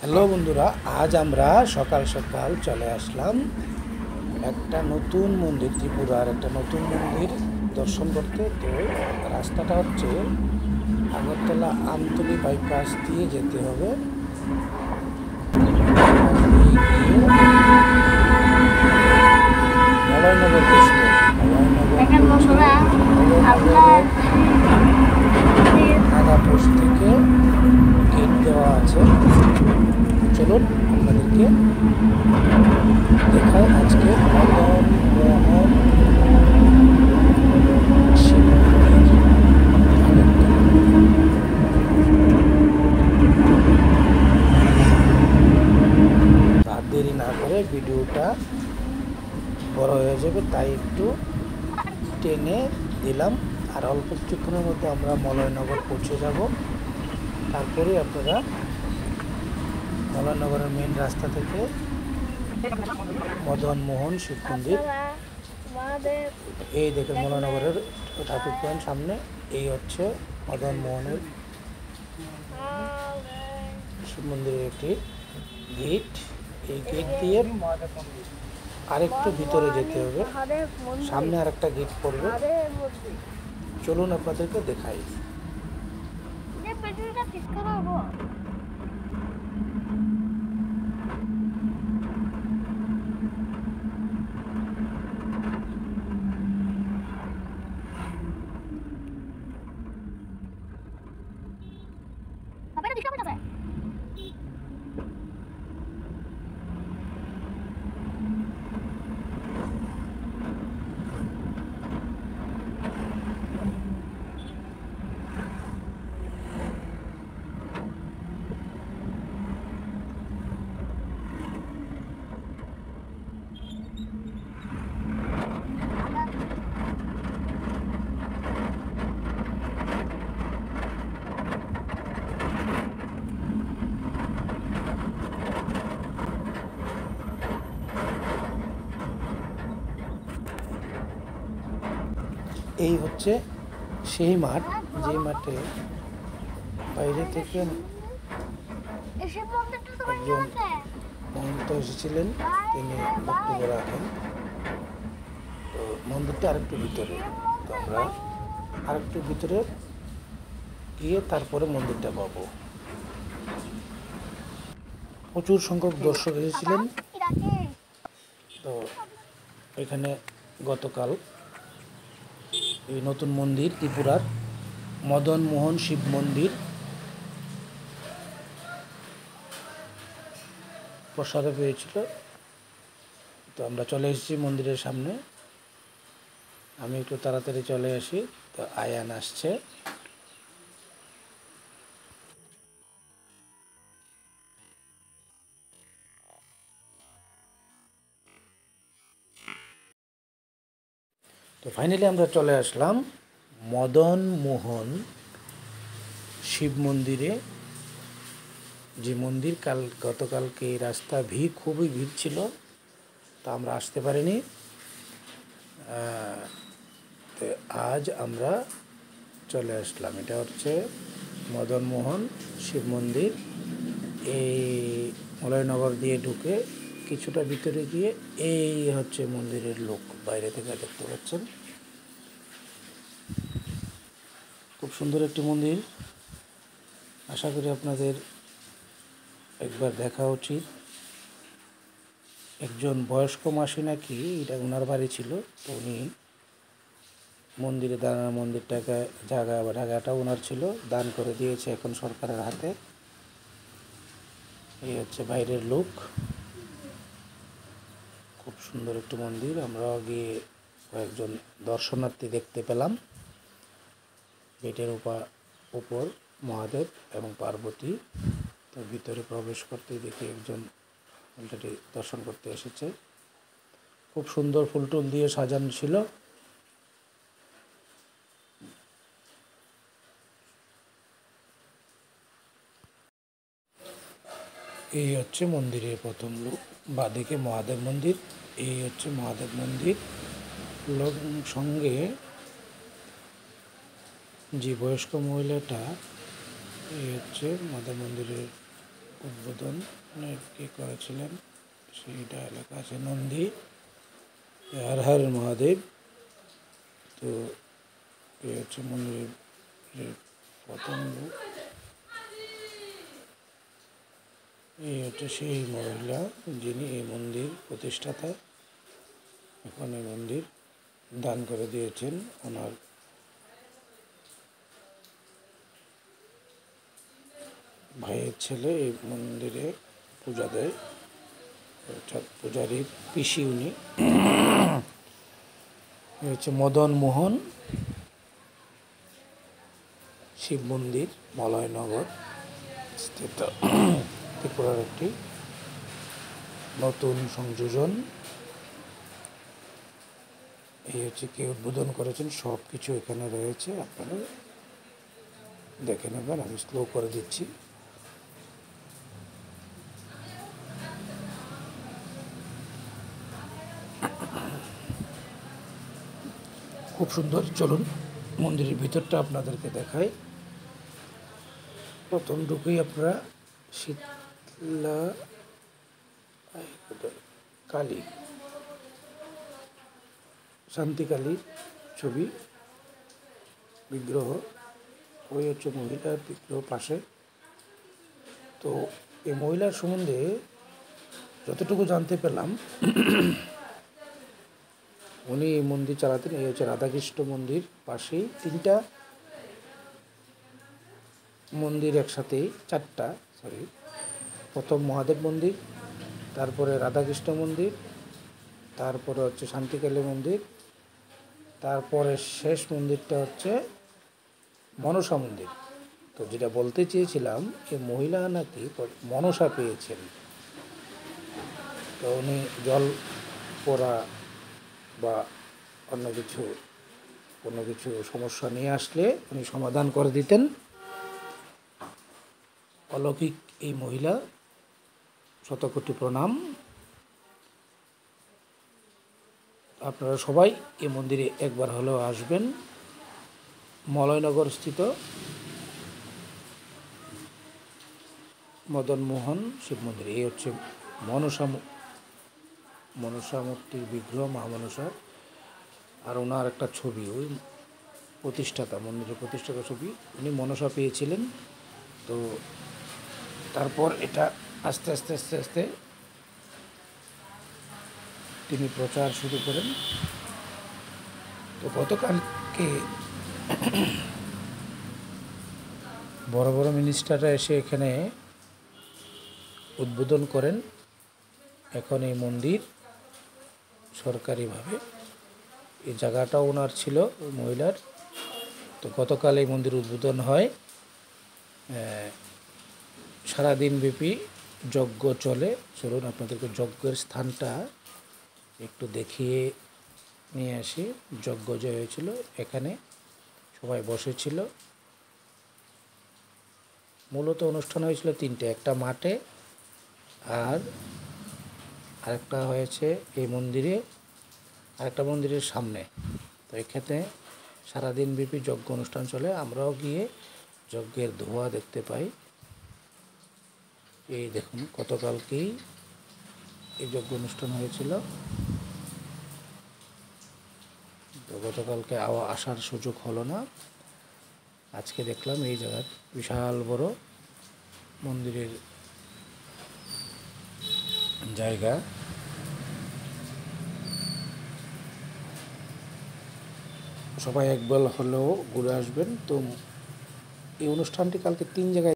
Hello বন্ধুরা, আজ আমরা সকাল সকাল চলে আসলাম একটা নতুন মন্দির, ত্রিপুরার একটা নতুন মন্দির দর্শন করতে। তো রাস্তাটা হচ্ছে আগরতলা আমতলী বাইপাস দিয়ে যেতে হবে। মলয়নগর পৌঁছতে নাগাপোস্ট থেকে গেট দেওয়া আছে। চলুন আপনাদেরকে দেখায় আজকে মদন মোহন শিব মন্দির। আর দেরি না করে ভিডিওটা বড় হয়ে যাবে, তাই একটু টেনে দিলাম। আর অল্প কিছুক্ষণের মধ্যে আমরা মলয়নগর পৌঁছে যাব। তারপরে আপনারা মলয়নগরের মেন রাস্তা থেকে মদন মোহন শিব মন্দির, এই দেখেন মলয়নগরের ট্রাফিক পয়েন্ট সামনে, এই হচ্ছে মদন মোহনের শিব মন্দিরের একটি গেট। এই গেট দিয়ে আরেকটু ভিতরে যেতে হবে, সামনে আরেকটা গেট পড়বে। চলুন আপনাদেরকে দেখাই। এই হচ্ছে সেই মাঠ, যে মাঠে বাইরে থেকে একজন মহন্ত এসেছিলেন, তিনি বক্তব্য রাখেন। তো মন্দিরটা আরেকটু ভিতরে, তো আমরা আরেকটু ভিতরে গিয়ে তারপরে মন্দিরটা পাবো। প্রচুর সংখ্যক দর্শক এসেছিলেন। তো এখানে গতকাল এই নতুন মন্দির, ত্রিপুরার মদন মোহন শিব মন্দির প্রসাদে পেয়েছিল। তো আমরা চলে এসেছি মন্দিরের সামনে। আমি একটু তাড়াতাড়ি চলে আসি, তো আয়ান আসছে। তো ফাইনালি আমরা চলে আসলাম মদন মোহন শিব মন্দিরে, যে মন্দির গতকালকে এই রাস্তা খুবই ভিড় ছিল, তা আমরা আসতে পারিনি। তো আজ আমরা চলে আসলাম। এটা হচ্ছে মদন মোহন শিব মন্দির। এই মলয়নগর দিয়ে ঢুকে কিছুটা ভিতরে গিয়ে এই হচ্ছে মন্দিরের লোক, বাইরে থেকে দেখতে পাচ্ছেন। খুব সুন্দর একটি মন্দির, আশা করি আপনাদের একবার দেখা উচিত। একজন বয়স্ক মাসি নাকি, এটা ওনার বাড়ি ছিল, তো উনি মন্দিরে মন্দিরটাকে জায়গাটা ওনার ছিল, দান করে দিয়েছে এখন সরকারের হাতে। এই হচ্ছে বাইরের লোক। খুব সুন্দর একটি মন্দির, আমরা গিয়ে কয়েকজন দর্শনার্থী দেখতে পেলাম। গেটের উপর মহাদেব এবং পার্বতী। তো ভিতরে প্রবেশ করতেই দেখি একজন মন্দিরটি দর্শন করতে এসেছে। খুব সুন্দর ফুলটুল দিয়ে সাজানো ছিল। এই হচ্ছে মন্দিরের প্রথম লোক, বাঁদিকে মহাদেব মন্দির। এই হচ্ছে মহাদেব মন্দির, লোক সঙ্গে যে বয়স্ক মহিলাটা, এই হচ্ছে মহাদেব মন্দিরের উদ্বোধন কে করেছিলেন সেইটা এলাকা আছে নন্দী হর হর মহাদেব। তো এই হচ্ছে মন্দিরের প্রথম রূপ। এই হচ্ছে সেই মহিলা যিনি এই মন্দির প্রতিষ্ঠাতা। এখন এই মন্দির দান করে দিয়েছেন ওনার ভাইয়ের ছেলে। এই মন্দিরে পূজা দেয়, অর্থাৎ পূজারীর পিসি উনি। এই হচ্ছে মদন মোহন শিব মন্দির, মলয়নগর স্থিত ত্রিপুরার একটি নতুন সংযোজন। এই হচ্ছে কে উদ্বোধন করেছেন, সব কিছু এখানে রয়েছে, আপনারা দেখে নেবেন। আমি স্লো করে দিচ্ছি। খুব সুন্দর। চলুন মন্দিরের ভিতরটা আপনাদেরকে দেখাই। প্রথম ঢুকেই আপনারা শীতলা কালী, শান্তিকালীর ছবি বিগ্রহ। ওই হচ্ছে মহিলার বিগ্রহ পাশে। তো এই মহিলার সম্বন্ধে যতটুকু জানতে পেলাম, উনি এই মন্দির চালাতেন। এই হচ্ছে রাধাকৃষ্ণ মন্দির পাশেই, 3টা মন্দির একসাথেই, 4টা সরি। প্রথম মহাদেব মন্দির, তারপরে রাধাকৃষ্ণ মন্দির, তারপরে হচ্ছে শান্তিকালী মন্দির, তারপরে শেষ মন্দিরটা হচ্ছে মনসা মন্দির। তো যেটা বলতে চেয়েছিলাম, এই মহিলা নাকি মনসা পেয়েছেন। তো উনি জল পোড়া বা কোনো কিছু সমস্যা নিয়ে আসলে উনি সমাধান করে দিতেন। অলৌকিক এই মহিলা, শতকোটি প্রণাম। আপনারা সবাই এই মন্দিরে একবার হলেও আসবেন। মলয়নগর স্থিত মদন মোহন শিব মন্দির। এই হচ্ছে মনসা মূর্তির বিগ্রহ, মা মনসা। আর ওনার একটা ছবি, ওই প্রতিষ্ঠাতা, মন্দিরের প্রতিষ্ঠাতা ছবি। উনি মনসা পেয়েছিলেন। তো তারপর এটা আস্তে আস্তে আস্তে আস্তে তিনি প্রচার শুরু করেন। তো গতকালকে বড় বড় মিনিস্টাররা এসে এখানে উদ্বোধন করেন। এখন এই মন্দির সরকারিভাবে, এই জায়গাটাও ওনার ছিল, মহিলার। তো গতকাল এই মন্দির উদ্বোধন হয়। সারাদিনব্যাপী যজ্ঞ চলে। চলুন আপনাদেরকে যজ্ঞের স্থানটা একটু দেখিয়ে নিয়ে আসি। যজ্ঞ যে হয়েছিল, এখানে সবাই বসেছিল। মূলত অনুষ্ঠান হয়েছিল 3টে, একটা মাঠে আর আরেকটা হয়েছে এই মন্দিরে, আরেকটা মন্দিরের সামনে। তো এখানে সারাদিনব্যাপী যজ্ঞ অনুষ্ঠান চলে। আমরাও গিয়ে যজ্ঞের ধোঁয়া দেখতে পাই। এই দেখুন, গতকালকেই এই যজ্ঞ অনুষ্ঠান হয়েছিল। তো গতকালকে আসার সুযোগ হলো না। আজকে দেখলাম এই জায়গার বিশাল বড় মন্দিরের জায়গা। সবাই একবার হলেও ঘুরে আসবেন। তো এই অনুষ্ঠানটি কালকে 3 জায়গায়